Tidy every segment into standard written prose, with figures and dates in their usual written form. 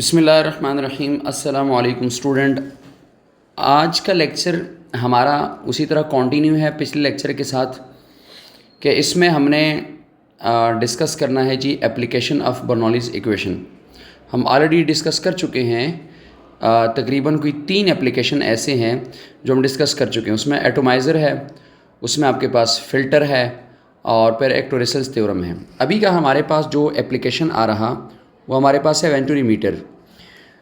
बिस्मिल्लाहिर्रहमानिर्रहीम। अस्सलामु अलैकुम स्टूडेंट। आज का लेक्चर हमारा उसी तरह कंटिन्यू है पिछले लेक्चर के साथ कि इसमें हमने डिस्कस करना है जी एप्लीकेशन ऑफ बर्नौलीज़ इक्वेशन। हम ऑलरेडी डिस्कस कर चुके हैं। तकरीबन कोई 3 एप्लीकेशन ऐसे हैं जो हम डिस्कस कर चुके हैं। उसमें एटोमाइज़र है, उसमें आपके पास फ़िल्टर है और फिर एक टोरेसल्स थ्योरम है। अभी का हमारे पास जो एप्लीकेशन आ रहा वो हमारे पास है वेंटुरीमीटर।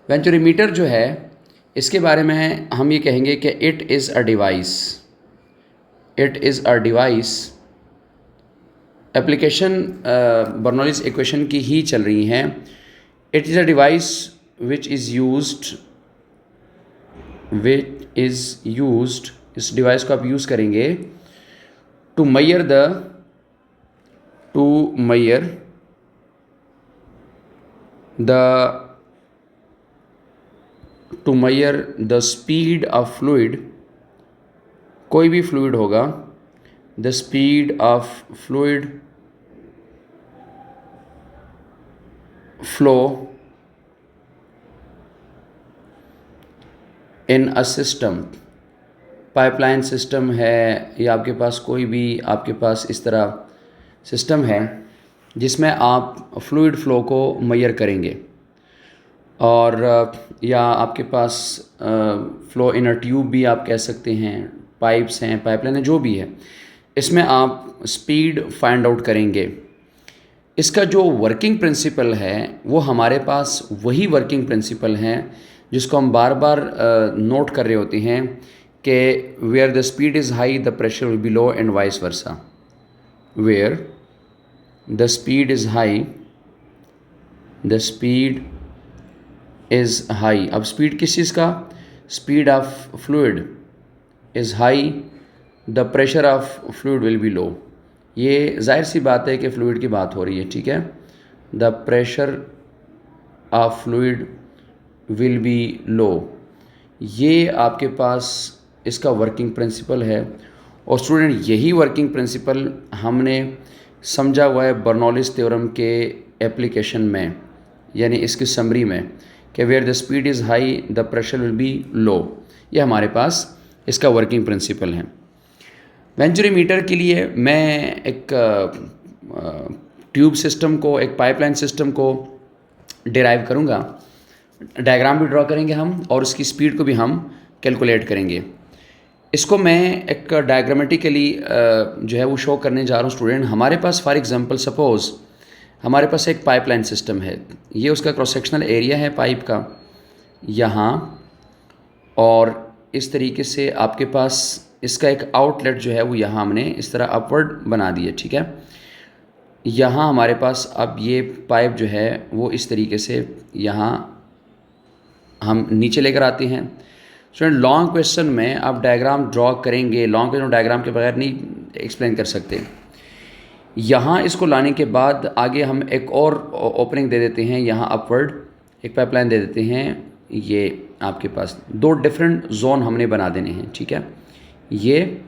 वेंटुरीमीटर जो है इसके बारे में हम ये कहेंगे कि it is a device. Application Bernoulli's equation की ही चल रही हैं। It is a device which is used, इस डिवाइस को आप यूज़ करेंगे to measure the speed of fluid. कोई भी फ्लूइड होगा, the speed of fluid flow in a system. Pipeline system है या आपके पास कोई भी आपके पास इस तरह सिस्टम है जिसमें आप फ्लूइड फ़्लो को मेजर करेंगे, और या आपके पास फ़्लो इन अ ट्यूब भी आप कह सकते हैं, पाइप्स हैं, पाइपलाइन है, जो भी है, इसमें आप स्पीड फाइंड आउट करेंगे। इसका जो वर्किंग प्रिंसिपल है वो हमारे पास वही वर्किंग प्रिंसिपल है जिसको हम बार बार नोट कर रहे होते हैं कि where the speed is high the pressure will be low and vice versa. Where the speed is high the speed is high. अब स्पीड किस चीज़ का? Speed of fluid is high, the pressure of fluid will be low. ये जाहिर सी बात है कि fluid की बात हो रही है, ठीक है। The pressure of fluid will be low, ये आपके पास इसका वर्किंग प्रिंसिपल है। और स्टूडेंट यही वर्किंग प्रिंसिपल हमने समझा हुआ है बर्नौलीज़ थ्योरम के एप्लीकेशन में, यानी इसकी समरी में, कि where the speed is high the pressure will be low. ये हमारे पास इसका वर्किंग प्रिंसिपल है। वेंचुरीमीटर के लिए मैं एक ट्यूब सिस्टम को, एक पाइपलाइन सिस्टम को डिराइव करूँगा, डायग्राम भी ड्रॉ करेंगे हम और उसकी स्पीड को भी हम कैलकुलेट करेंगे। इसको मैं एक डायग्रामेटिकली जो है वो शो करने जा रहा हूँ स्टूडेंट। हमारे पास फॉर एग्जांपल सपोज़ हमारे पास एक पाइपलाइन सिस्टम है, ये उसका क्रॉस सेक्शनल एरिया है पाइप का यहाँ, और इस तरीके से आपके पास इसका एक आउटलेट जो है वो यहाँ हमने इस तरह अपवर्ड बना दिया, ठीक है। यहाँ हमारे पास अब ये पाइप जो है वो इस तरीके से यहाँ हम नीचे लेकर आते हैं। स्टूडेंट लॉन्ग क्वेश्चन में आप डायग्राम ड्रॉ करेंगे, लॉन्ग क्वेश्चन डायग्राम के बगैर नहीं एक्सप्लेन कर सकते। यहाँ इसको लाने के बाद आगे हम एक और ओपनिंग दे देते हैं, यहाँ अपवर्ड एक पाइपलाइन दे देते हैं। ये आपके पास 2 डिफरेंट जोन हमने बना देने हैं, ठीक है। ये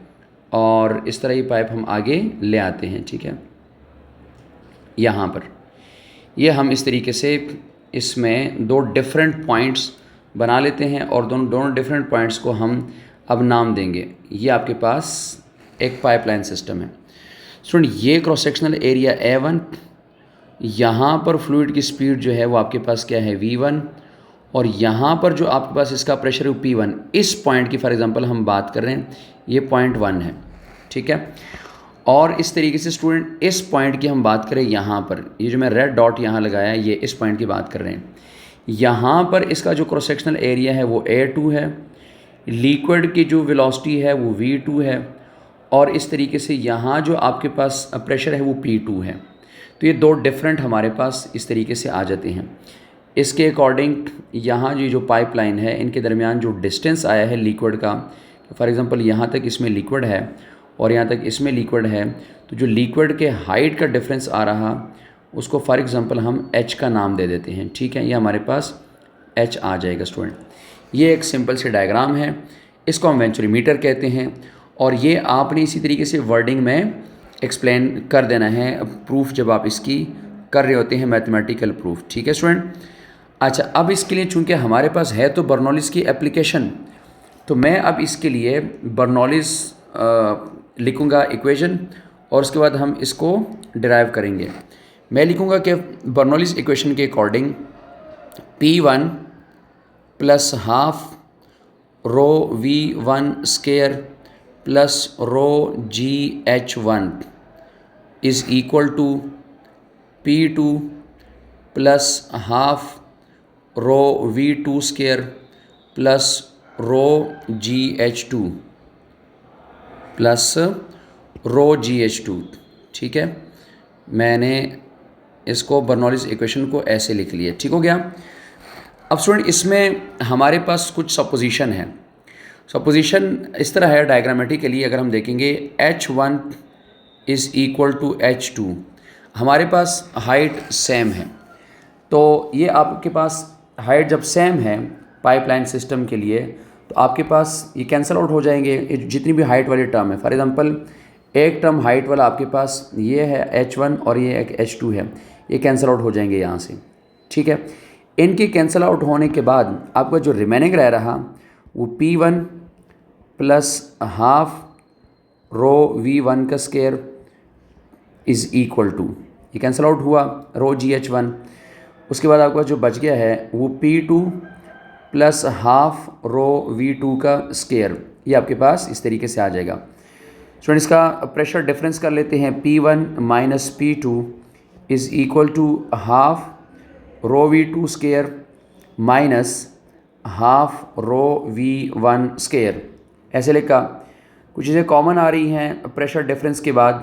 और इस तरह ये पाइप हम आगे ले आते हैं, ठीक है। यहाँ पर ये हम इस तरीके से इसमें 2 डिफरेंट पॉइंट्स बना लेते हैं और दोनों डिफरेंट पॉइंट्स को हम अब नाम देंगे। ये आपके पास एक पाइपलाइन सिस्टम है। स्टूडेंट ये क्रॉस सेक्शनल एरिया A1, यहाँ पर फ्लूइड की स्पीड जो है वो आपके पास क्या है V1, और यहाँ पर जो आपके पास इसका प्रेशर है P1। इस पॉइंट की फॉर एग्जांपल हम बात कर रहे हैं, ये पॉइंट 1 है, ठीक है। और इस तरीके से स्टूडेंट इस पॉइंट की हम बात करें यहाँ पर, ये जो मैं रेड डॉट यहाँ लगाया है, ये इस पॉइंट की बात कर रहे हैं। यहाँ पर इसका जो क्रॉस सेक्शनल एरिया है वो A2 है, लिक्विड की जो वेलोसिटी है वो V2 है, और इस तरीके से यहाँ जो आपके पास प्रेशर है वो P2 है। तो ये 2 डिफरेंट हमारे पास इस तरीके से आ जाते हैं। इसके अकॉर्डिंग यहाँ जो पाइपलाइन है इनके दरमियान जो डिस्टेंस आया है लिक्विड का, फॉर एग्जांपल यहाँ तक इसमें लिक्विड है और यहाँ तक इसमें लिक्विड है, तो जो लिक्विड के हाइट का डिफरेंस आ रहा उसको फॉर एग्जांपल हम H का नाम दे देते हैं, ठीक है। ये हमारे पास H आ जाएगा स्टूडेंट। ये एक सिंपल सी डायग्राम है, इसको हम वेंचुरीमीटर कहते हैं, और ये आपने इसी तरीके से वर्डिंग में एक्सप्लेन कर देना है प्रूफ जब आप इसकी कर रहे होते हैं मैथमेटिकल प्रूफ, ठीक है स्टूडेंट। अच्छा, अब इसके लिए चूंकि हमारे पास है तो बर्नौलिस की एप्लीकेशन, तो मैं अब इसके लिए बर्नौलिस लिखूँगा इक्वेशन और उसके बाद हम इसको डिराइव करेंगे। मैं लिखूँगा कि बर्नौलिस इक्वेशन के according P1 plus half rho V1 square plus rho GH1 is equal to P2 plus half rho V2 square plus rho GH2 plus rho GH2। ठीक है, मैंने इसको बर्नौलिस इक्वेशन को ऐसे लिख लिया। ठीक हो गया। अब स्टूडेंट इसमें हमारे पास कुछ सपोजिशन है। सपोजिशन इस तरह है डायग्रामेटिकली, अगर हम देखेंगे H1 is equal to H2, हमारे पास हाइट सेम है। तो ये आपके पास हाइट जब सेम है पाइपलाइन सिस्टम के लिए, तो आपके पास ये कैंसिल आउट हो जाएंगे जितनी भी हाइट वाली टर्म है। फॉर एग्जांपल एक टर्म हाइट वाला आपके पास ये है H1 और ये एक H2 है, ये कैंसिल आउट हो जाएंगे यहाँ से। ठीक है, इनके कैंसिल आउट होने के बाद आपका जो रिमेनिंग रह रहा वो P1 plus half rho V1 का स्केयर इज़ इक्वल टू, ये कैंसिल आउट हुआ रो GH1। उसके बाद आपका जो बच गया है वो P2 plus half rho V2 का स्केयर, ये आपके पास इस तरीके से आ जाएगा। स्टूडेंट इसका प्रेशर डिफरेंस कर लेते हैं। P1 minus P2 is equal to half rho V2 square minus half rho V1 square, ऐसे लिखा। कुछ चीज़ें कॉमन आ रही हैं प्रेशर डिफरेंस के बाद,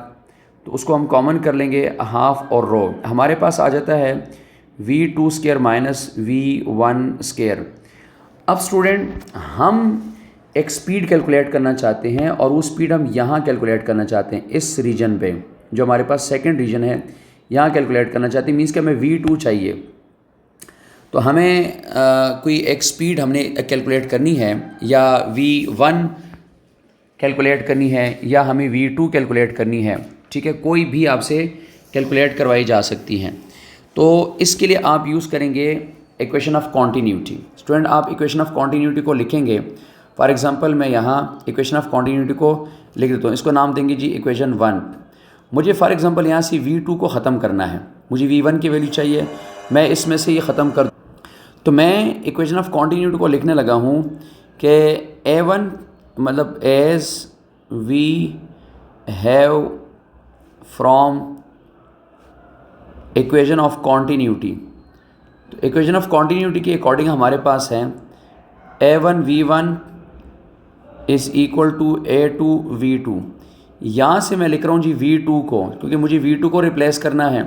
तो उसको हम कॉमन कर लेंगे। हाफ और रो हमारे पास आ जाता है V2 square minus V1 square. अब स्टूडेंट हम एक स्पीड कैलकुलेट करना चाहते हैं और वो स्पीड हम यहाँ कैलकुलेट करना चाहते हैं, इस रीजन पे जो हमारे पास सेकंड रीजन है यहाँ कैलकुलेट करना चाहते हैं। मीन्स कि हमें V2 चाहिए, तो हमें कोई एक स्पीड हमने कैलकुलेट करनी है, या V1 कैलकुलेट करनी है या हमें V2 कैलकुलेट करनी है। ठीक है, कोई भी आपसे कैलकुलेट करवाई जा सकती हैं। तो इसके लिए आप यूज़ करेंगे इक्वेशन ऑफ कॉन्टीन्यूटी। स्टूडेंट आप इक्वेशन ऑफ कॉन्टीन्यूटी को लिखेंगे। फॉर एग्जांपल मैं यहाँ इक्वेशन ऑफ कॉन्टीन्यूटी को लिख देता हूँ, इसको नाम देंगे जी इक्वेशन 1। मुझे फॉर एग्जांपल यहाँ से V2 को ख़त्म करना है, मुझे V1 की वैल्यू चाहिए, मैं इसमें से ये ख़त्म कर, तो मैं इक्वेशन ऑफ कॉन्टीन्यूटी को लिखने लगा हूँ कि A1 मतलब as we have from equation of continuity. तो इक्वेशन ऑफ कॉन्टीन्यूटी के अकॉर्डिंग हमारे पास है A1 V1 is equal to A2 V2। यहाँ से मैं लिख रहा हूँ जी V2 को, क्योंकि मुझे V2 को रिप्लेस करना है।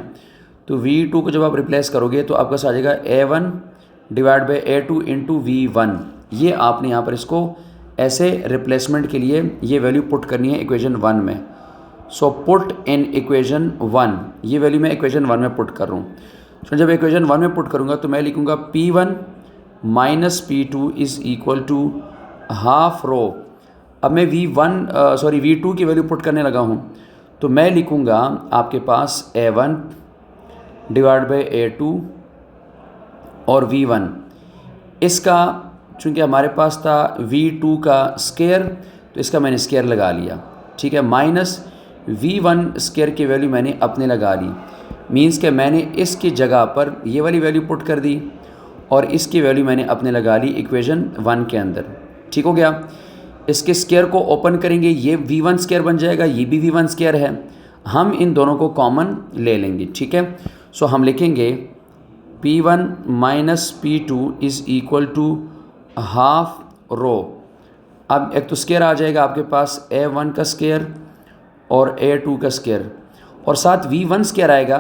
तो V2 को जब आप रिप्लेस करोगे तो आपका आ जाएगा A1 divide by A2 into V1। ये आपने यहाँ पर इसको ऐसे रिप्लेसमेंट के लिए ये वैल्यू पुट करनी है इक्वेशन 1 में। सो पुट इन इक्वेशन 1, ये वैल्यू मैं इक्वेशन 1 में पुट कर रहा हूँ। तो जब इक्वेशन 1 में पुट करूँगा तो मैं लिखूँगा P1 minus P2 is equal to half rho. अब मैं V2 की वैल्यू पुट करने लगा हूँ, तो मैं लिखूँगा आपके पास A1 डिवाइड बाई A2 और V1। इसका चूँकि हमारे पास था V2 का स्केयर, तो इसका मैंने स्केयर लगा लिया। ठीक है, माइनस V1 स्केयर की वैल्यू मैंने अपने लगा ली। मीन्स कि मैंने इसकी जगह पर ये वाली वैल्यू पुट कर दी और इसकी वैल्यू मैंने अपने लगा ली इक्वेशन 1 के अंदर। ठीक हो गया। इसके स्केयर को ओपन करेंगे, ये V1 स्केयर बन जाएगा, ये भी V1 स्केयर है, हम इन दोनों को कॉमन ले लेंगे। ठीक है, सो हम लिखेंगे P1 minus P2 is equal to half rho. अब एक तो स्केयर आ जाएगा आपके पास A1 का स्केयर और A2 का स्केयर, और साथ V1 स्केयर आएगा,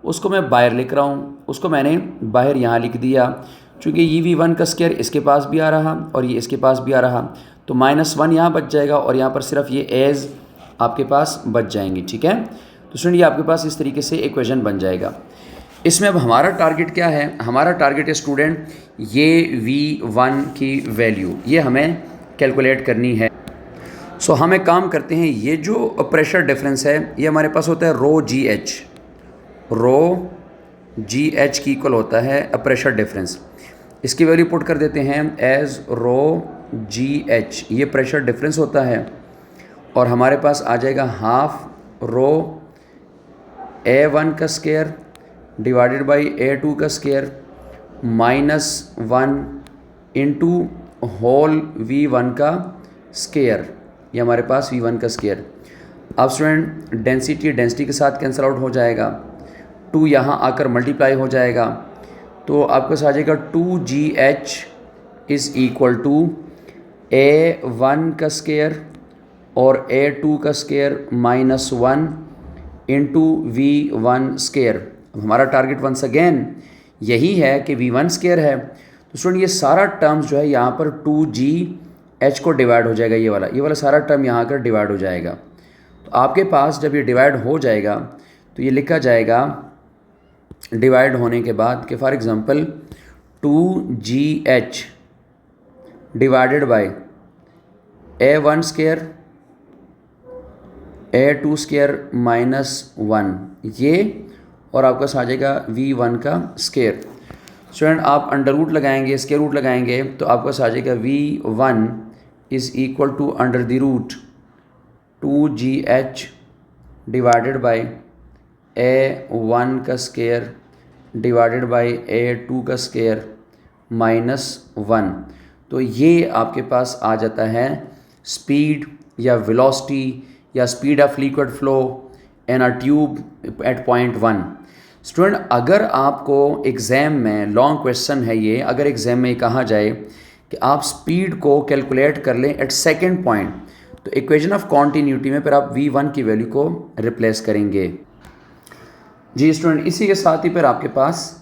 उसको मैं बाहर लिख रहा हूँ, उसको मैंने बाहर यहाँ लिख दिया। चूँकि ये V1 का स्केयर इसके पास भी आ रहा और ये इसके पास भी आ रहा, तो -1 यहाँ बच जाएगा और यहाँ पर सिर्फ ये एज आपके पास बच जाएंगी। ठीक है, तो स्टूडेंट ये आपके पास इस तरीके से इक्वेशन बन जाएगा। इसमें अब हमारा टारगेट क्या है? हमारा टारगेट है स्टूडेंट ये V1 की वैल्यू ये हमें कैलकुलेट करनी है। सो हम एक काम करते हैं, ये जो प्रेशर डिफरेंस है ये हमारे पास होता है रो GH, रो जी एच की इक्वल होता है प्रेशर डिफरेंस। इसकी वैल्यू पुट कर देते हैं एज रो जी एच, ये प्रेशर डिफरेंस होता है। और हमारे पास आ जाएगा हाफ रो A1 का स्केयर डिवाइडेड बाई A2 का स्केयर -1 इंटू होल V1 का स्केयर। ये हमारे पास V1 का स्केयर। अब स्टूडेंट डेंसिटी के साथ कैंसिल आउट हो जाएगा, 2 यहाँ आकर मल्टीप्लाई हो जाएगा, तो आपके पास आ जाएगा 2GH is equal to A1 का स्केयर और A2 का स्केयर -1 इंटू V1 स्केयर। अब हमारा टारगेट वंस अगेन यही है कि V1 स्केयर है, तो स्टूडेंट ये सारा टर्म्स जो है यहाँ पर 2GH को डिवाइड हो जाएगा, ये वाला सारा टर्म यहाँ कर डिवाइड हो जाएगा। तो आपके पास जब ये डिवाइड हो जाएगा तो ये लिखा जाएगा डिवाइड होने के बाद कि for example 2GH divided by A1 square A2 square -1, ये और आपका पास आ जाएगा V1 का स्केयर। स्टूडेंट आप अंडर रूट लगाएंगे, स्केयर रूट लगाएंगे, तो आपके पास आ जाएगा V1 is equal to under the root 2GH divided by A1 का स्केयर डिवाइडेड बाय A2 का स्केयर -1। तो ये आपके पास आ जाता है स्पीड या वेलोसिटी या speed of liquid flow in a tube at point 1। Student अगर आपको एग्ज़ाम में लॉन्ग क्वेश्चन है ये, अगर एग्ज़ाम में कहा जाए कि आप स्पीड को कैलकुलेट कर लें एट सेकेंड पॉइंट, तो इक्वेशन ऑफ कॉन्टीन्यूटी में फिर आप V1 की वैल्यू को रिप्लेस करेंगे। जी स्टूडेंट, इसी के साथ ही फिर आपके पास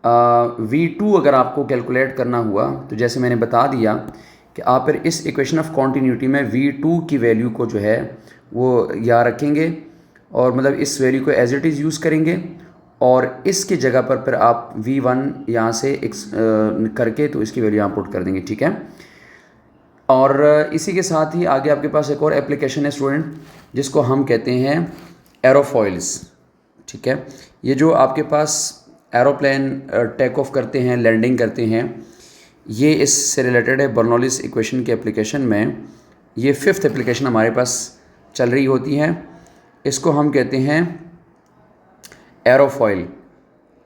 V2 अगर आपको कैलकुलेट करना हुआ तो जैसे मैंने बता दिया कि आप फिर इस इक्वेशन ऑफ कॉन्टीन्यूटी में V2 की वैल्यू को जो है वो याद रखेंगे और मतलब इस वैल्यू को एज इट इज़ यूज़ करेंगे और इसकी जगह पर फिर आप V1 यहाँ से करके तो इसकी वैल्यू यहाँ पुट कर देंगे, ठीक है। और इसी के साथ ही आगे आपके पास एक और एप्लीकेशन है स्टूडेंट जिसको हम कहते हैं एरोफॉइल्स, ठीक है। ये जो आपके पास एरोप्लेन टेक ऑफ करते हैं, लैंडिंग करते हैं, ये इससे रिलेटेड है। बर्नौलिस इक्वेशन के एप्लीकेशन में ये 5th एप्लीकेशन हमारे पास चल रही होती है। इसको हम कहते हैं एरोफॉइल।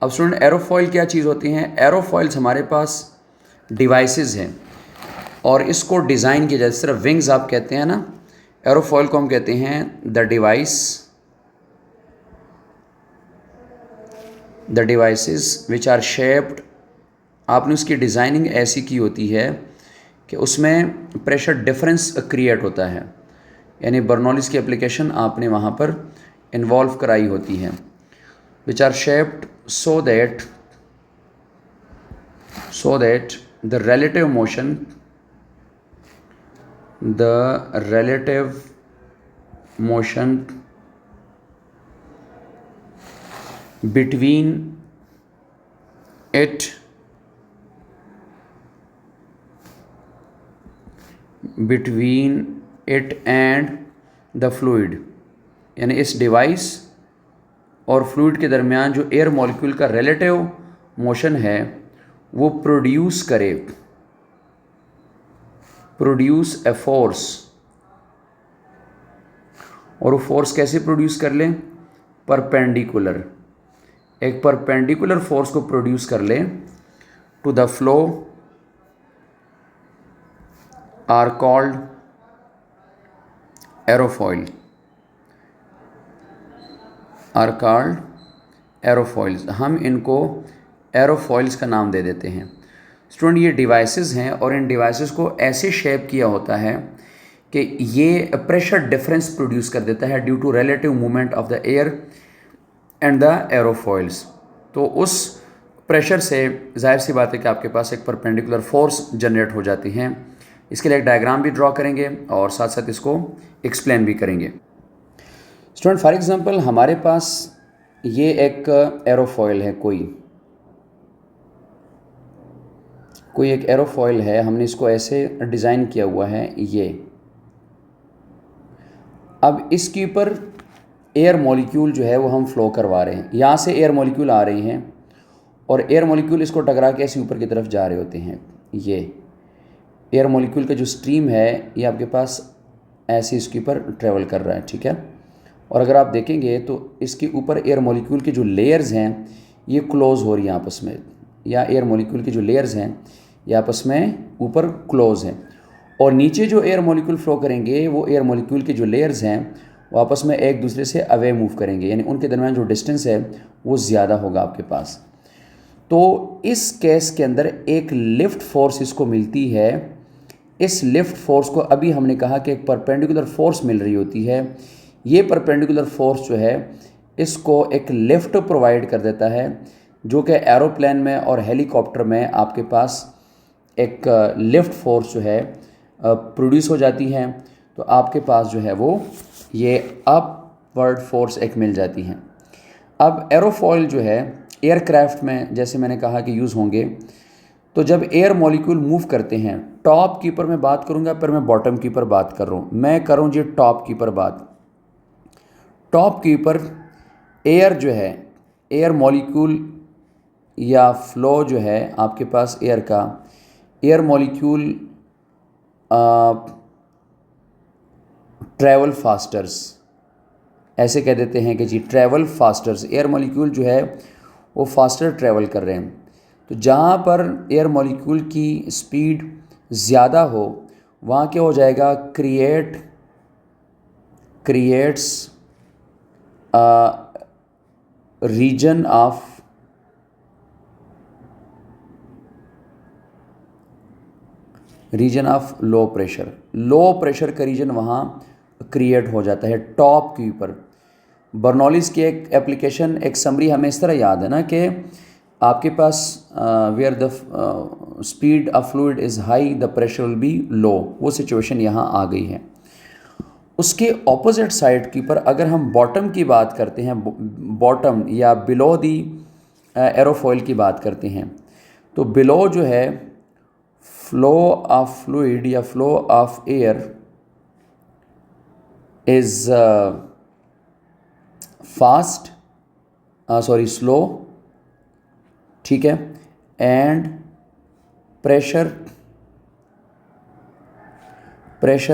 अब स्टूडेंट एरोफॉइल क्या चीज़ होती हैं? एरोफॉइल्स हमारे पास डिवाइसेस हैं और इसको डिज़ाइन किया जाए, सिर्फ विंग्स आप कहते हैं ना, एरोफॉइल को हम कहते हैं the devices which are shaped. आपने उसकी डिज़ाइनिंग ऐसी की होती है कि उसमें प्रेशर डिफरेंस क्रिएट होता है, यानी बर्नौलिस की एप्लीकेशन आपने वहाँ पर इन्वॉल्व कराई होती है। Which are shaped so that the relative motion between it and the fluid, यानी इस डिवाइस और फ्लूइड के दरमियान जो एयर मॉलिक्यूल का रिलेटिव मोशन है वो प्रोड्यूस ए फोर्स। और वो फोर्स कैसे प्रोड्यूस कर ले? परपेंडिकुलर, एक परपेंडिकुलर फोर्स को प्रोड्यूस कर ले to the flow are called aerofoil, are called aerofoils. हम इनको एरोफॉइल्स का नाम दे देते हैं। स्टूडेंट ये डिवाइसेस हैं और इन डिवाइसेस को ऐसे शेप किया होता है कि ये प्रेशर डिफरेंस प्रोड्यूस कर देता है due to relative movement of the air and the aerofoils. तो उस प्रेशर से जाहिर सी बात है कि आपके पास एक परपेंडिकुलर फोर्स जनरेट हो जाती हैं। इसके लिए एक डायग्राम भी ड्रॉ करेंगे और साथ साथ इसको एक्सप्लेन भी करेंगे। स्टूडेंट फॉर एग्जांपल हमारे पास ये एक एरोफॉइल है, कोई एक एरोफॉइल है, हमने इसको ऐसे डिज़ाइन किया हुआ है ये। अब इसके ऊपर एयर मॉलिक्यूल जो है वो हम फ्लो करवा रहे हैं, यहाँ से एयर मॉलिक्यूल आ रहे हैं और एयर मॉलिक्यूल इसको टकरा के ऐसे ऊपर की तरफ जा रहे होते हैं। ये एयर मॉलिक्यूल का जो स्ट्रीम है ये आपके पास ऐसे इसके ऊपर ट्रेवल कर रहा है, ठीक है। और अगर आप देखेंगे तो इसके ऊपर एयर मॉलिक्यूल के जो लेयर्स हैं ये क्लोज़ हो रही हैं आपस में, या एयर मॉलिक्यूल के जो लेयर्स हैं ये आपस में ऊपर क्लोज़ हैं। और नीचे जो एयर मॉलिक्यूल फ्लो करेंगे वो एयर मॉलिक्यूल के जो लेयर्स हैं वो आपस में एक दूसरे से अवे मूव करेंगे, यानी उनके दरमियान जो डिस्टेंस है वो ज़्यादा होगा आपके पास। तो इस केस के अंदर एक लिफ्ट फोर्स इसको मिलती है। इस लिफ्ट फोर्स को अभी हमने कहा कि एक परपेंडिकुलर फोर्स मिल रही होती है। ये परपेंडिकुलर फोर्स जो है इसको एक लिफ्ट प्रोवाइड कर देता है, जो कि एरोप्लेन में और हेलीकॉप्टर में आपके पास एक लिफ्ट फोर्स जो है प्रोड्यूस हो जाती है। तो आपके पास जो है वो ये अपवर्ड फोर्स एक मिल जाती है। अब एरोफॉयल जो है एयरक्राफ्ट में जैसे मैंने कहा कि यूज़ होंगे। तो जब एयर मॉलिक्यूल मूव करते हैं, टॉप की ऊपर मैं बात करूंगा, पर मैं बॉटम की ऊपर बात कर रहा हूँ। मैं कर रहा हूँ जी टॉप की ऊपर बात। टॉप के ऊपर एयर जो है, एयर मॉलिक्यूल या फ्लो जो है आपके पास एयर का, एयर मॉलिक्यूल ट्रैवल फास्टर्स, ऐसे कह देते हैं कि जी ट्रैवल फास्टर्स, एयर मॉलिक्यूल जो है वो फास्टर ट्रैवल कर रहे हैं। तो जहाँ पर एयर मॉलिक्यूल की स्पीड ज़्यादा हो वहाँ क्या हो जाएगा, creates region of low pressure का रीजन वहाँ क्रिएट हो जाता है टॉप के ऊपर। बर्नौलीज की एक एप्लीकेशन, एक समरी हमें इस तरह याद है ना कि आपके पास where the speed of fluid is high the pressure will be low, वो सिचुएशन यहाँ आ गई है। उसके ऑपोजिट साइड के ऊपर अगर हम बॉटम की बात करते हैं, बॉटम या बिलो दी एरोफॉयल की बात करते हैं, तो बिलो जो है फ्लो ऑफ फ्लूइड या flow of air is slow, ठीक है, एंड प्रेशर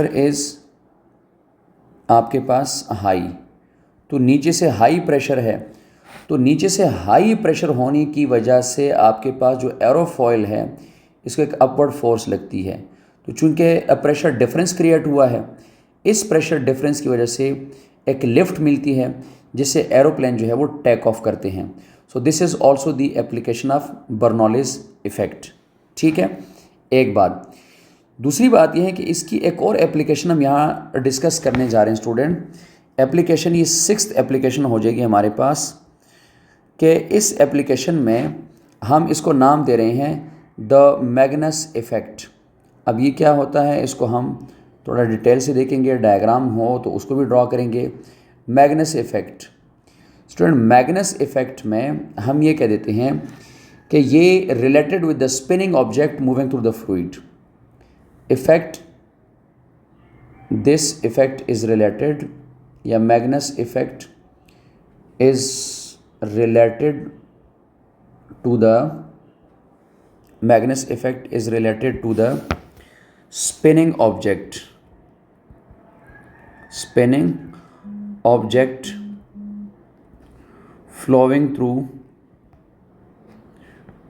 इज़ आपके पास हाई। तो नीचे से हाई प्रेशर है, तो नीचे से हाई प्रेशर होने की वजह से आपके पास जो एरोफॉयल है इसको एक अपवर्ड फोर्स लगती है। तो चूंकि प्रेशर डिफरेंस क्रिएट हुआ है, इस प्रेशर डिफरेंस की वजह से एक लिफ्ट मिलती है जिससे एरोप्लेन जो है वो टेक ऑफ करते हैं। So this is also the application of Bernoulli's effect, ठीक है। एक बात, दूसरी बात यह है कि इसकी एक और एप्लीकेशन हम यहाँ डिस्कस करने जा रहे हैं स्टूडेंट। एप्लीकेशन ये 6th एप्लीकेशन हो जाएगी हमारे पास, कि इस एप्लीकेशन में हम इसको नाम दे रहे हैं द मैग्नस इफ़ेक्ट। अब ये क्या होता है इसको हम थोड़ा डिटेल से देखेंगे, डायग्राम हो तो उसको भी ड्रॉ करेंगे। Magnus effect student, Magnus effect में हम ये कह देते हैं कि ये related with the spinning object moving through the fluid effect. This effect is related, या Magnus effect is related to the Magnus effect is related to the spinning object flowing through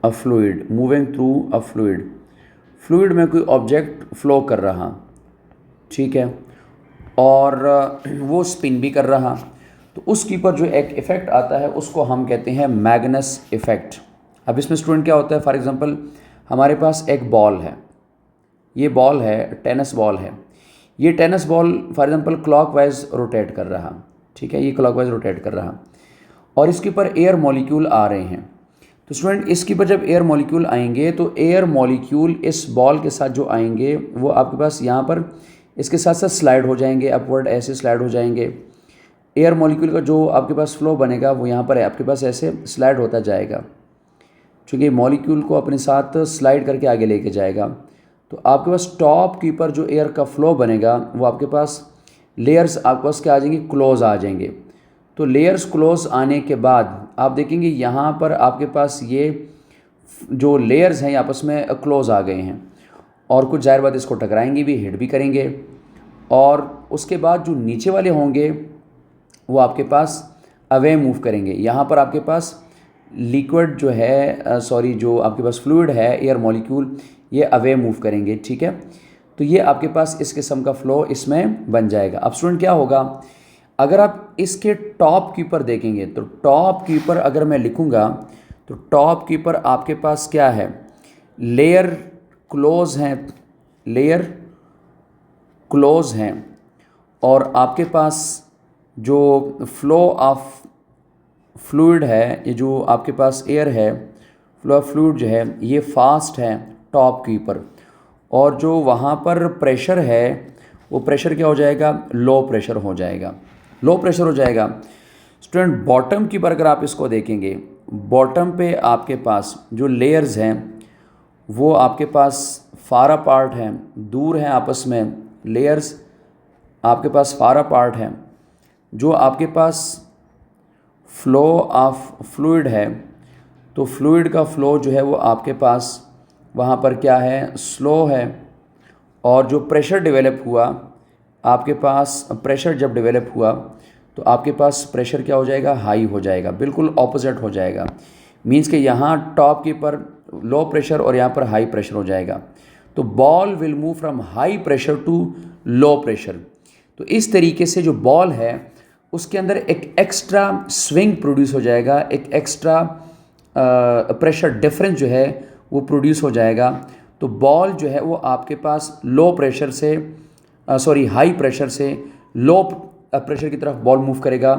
a fluid, moving through a fluid में कोई object flow कर रहा, ठीक है, और वो spin भी कर रहा, तो उसके ऊपर जो एक इफ़ेक्ट आता है उसको हम कहते हैं मैग्नस इफ़ेक्ट। अब इसमें स्टूडेंट क्या होता है, फॉर एग्जांपल हमारे पास एक बॉल है, ये बॉल है, टेनिस बॉल है। ये tennis ball for example clockwise rotate कर रहा, ठीक है, ये क्लॉकवाइज रोटेट कर रहा, और इसके ऊपर एयर मॉलिक्यूल आ रहे हैं। तो स्टूडेंट इसके ऊपर जब एयर मॉलिक्यूल आएंगे तो एयर मॉलिक्यूल इस बॉल के साथ जो आएंगे वो आपके पास यहाँ पर इसके साथ साथ स्लाइड हो जाएंगे, अपवर्ड ऐसे स्लाइड हो जाएंगे। एयर मॉलिक्यूल का जो आपके पास फ्लो बनेगा वो यहाँ पर आपके पास ऐसे स्लाइड होता जाएगा, क्योंकि मॉलिक्यूल को अपने साथ स्लाइड करके आगे लेके जाएगा। तो आपके पास टॉप के ऊपर जो एयर का फ्लो बनेगा वो आपके पास लेयर्स आपके पास क्या आ जाएंगे, क्लोज आ जाएंगे। तो लेयर्स क्लोज आने के बाद आप देखेंगे यहाँ पर आपके पास ये जो लेयर्स हैं आपस में क्लोज आ गए हैं, और कुछ ज़ाहिर बात इसको टकराएंगे भी, हिट भी करेंगे, और उसके बाद जो नीचे वाले होंगे वो आपके पास अवे मूव करेंगे। यहाँ पर आपके पास लिक्विड जो है जो आपके पास फ्लूइड है, एयर मॉलिक्यूल, ये अवे मूव करेंगे, ठीक है। तो ये आपके पास इस किस्म का फ़्लो इसमें बन जाएगा। अब स्टूडेंट क्या होगा, अगर आप इसके टॉप के ऊपर देखेंगे तो टॉप के ऊपर अगर मैं लिखूँगा तो टॉप के ऊपर आपके पास क्या है, लेयर क्लोज हैं, लेयर क्लोज हैं, और आपके पास जो फ्लो ऑफ फ्लूइड है, ये जो आपके पास एयर है, फ्लो ऑफ फ्लूइड जो है ये फास्ट है टॉप के ऊपर, और जो वहाँ पर प्रेशर है वो प्रेशर क्या हो जाएगा, लो प्रेशर हो जाएगा, लो प्रेशर हो जाएगा। स्टूडेंट बॉटम की पर अगर आप इसको देखेंगे, बॉटम पे आपके पास जो लेयर्स हैं वो आपके पास फार अपार्ट हैं, दूर हैं आपस में, लेयर्स आपके पास फार अपार्ट हैं। जो आपके पास फ्लो ऑफ फ्लूइड है, तो फ्लूइड का फ़्लो जो है वो आपके पास वहाँ पर क्या है, स्लो है, और जो प्रेशर डेवलप हुआ आपके पास, प्रेशर जब डेवलप हुआ तो आपके पास प्रेशर क्या हो जाएगा, हाई हो जाएगा, बिल्कुल ऑपोजिट हो जाएगा। मींस कि यहाँ टॉप के पर लो प्रेशर और यहाँ पर हाई प्रेशर हो जाएगा। तो ball will move from high pressure to low pressure. तो इस तरीके से जो बॉल है उसके अंदर एक एक्स्ट्रा स्विंग प्रोड्यूस हो जाएगा, एक एक्स्ट्रा प्रेशर डिफरेंस जो है वो प्रोड्यूस हो जाएगा। तो बॉल जो है वो आपके पास लो प्रेशर से हाई प्रेशर से लो प्रेशर की तरफ बॉल मूव करेगा।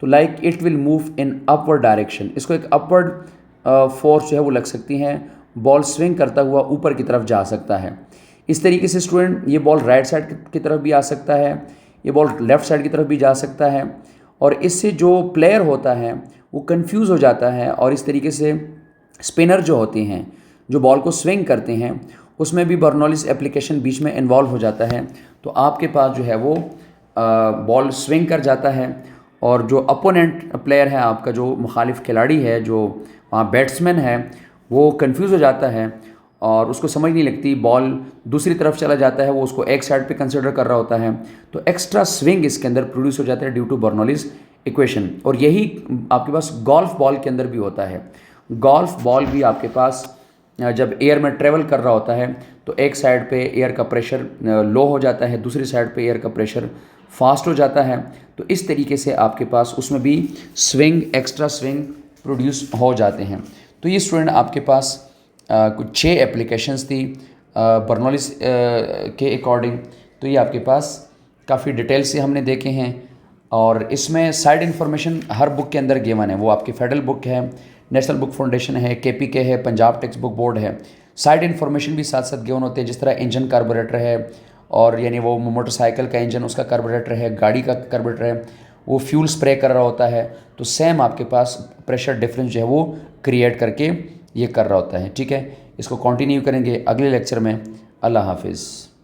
तो like it will move in upward direction, इसको एक अपवर्ड फोर्स जो है वो लग सकती हैं, बॉल स्विंग करता हुआ ऊपर की तरफ जा सकता है। इस तरीके से स्टूडेंट ये बॉल राइट साइड की तरफ भी आ सकता है, ये बॉल लेफ़्ट साइड की तरफ भी जा सकता है, और इससे जो प्लेयर होता है वो कंफ्यूज हो जाता है, और इस तरीके से स्पिनर जो होते हैं जो बॉल को स्विंग करते हैं उसमें भी बर्नौलिस एप्लीकेशन बीच में इन्वॉल्व हो जाता है। तो आपके पास जो है वो बॉल स्विंग कर जाता है, और जो अपोनेंट प्लेयर है आपका, जो मुखालिफ खिलाड़ी है, जो वहाँ बैट्समैन है, वो कंफ्यूज हो जाता है और उसको समझ नहीं लगती, बॉल दूसरी तरफ चला जाता है, वो उसको एक साइड पे कंसिडर कर रहा होता है। तो एक्स्ट्रा स्विंग इसके अंदर प्रोड्यूस हो जाता है ड्यू टू बर्नौलिस इक्वेशन। और यही आपके पास गोल्फ बॉल के अंदर भी होता है। गोल्फ बॉल भी आपके पास जब एयर में ट्रेवल कर रहा होता है तो एक साइड पे एयर का प्रेशर लो हो जाता है, दूसरी साइड पे एयर का प्रेशर फास्ट हो जाता है। तो इस तरीके से आपके पास उसमें भी स्विंग, एक्स्ट्रा स्विंग प्रोड्यूस हो जाते हैं। तो ये स्टूडेंट आपके पास कुछ 6 एप्लीकेशंस थी बर्नौलिस के अकॉर्डिंग। तो ये आपके पास काफ़ी डिटेल से हमने देखे हैं, और इसमें साइड इन्फॉर्मेशन हर बुक के अंदर गिवन है। वो आपकी फेडरल बुक है, नेशनल बुक फाउंडेशन है, KPK है, पंजाब टेक्स्ट बुक बोर्ड है। साइड इन्फॉर्मेशन भी साथ साथ गिवन होते हैं, जिस तरह इंजन कार्बोरेटर है, और यानी वो मोटरसाइकिल का इंजन उसका कार्बोरेटर है, गाड़ी का कार्बोरेटर है, वो फ्यूल स्प्रे कर रहा होता है, तो सेम आपके पास प्रेशर डिफरेंस जो है वो क्रिएट करके ये कर रहा होता है। ठीक है, इसको कंटिन्यू करेंगे अगले लेक्चर में। अल्लाह हाफिज़।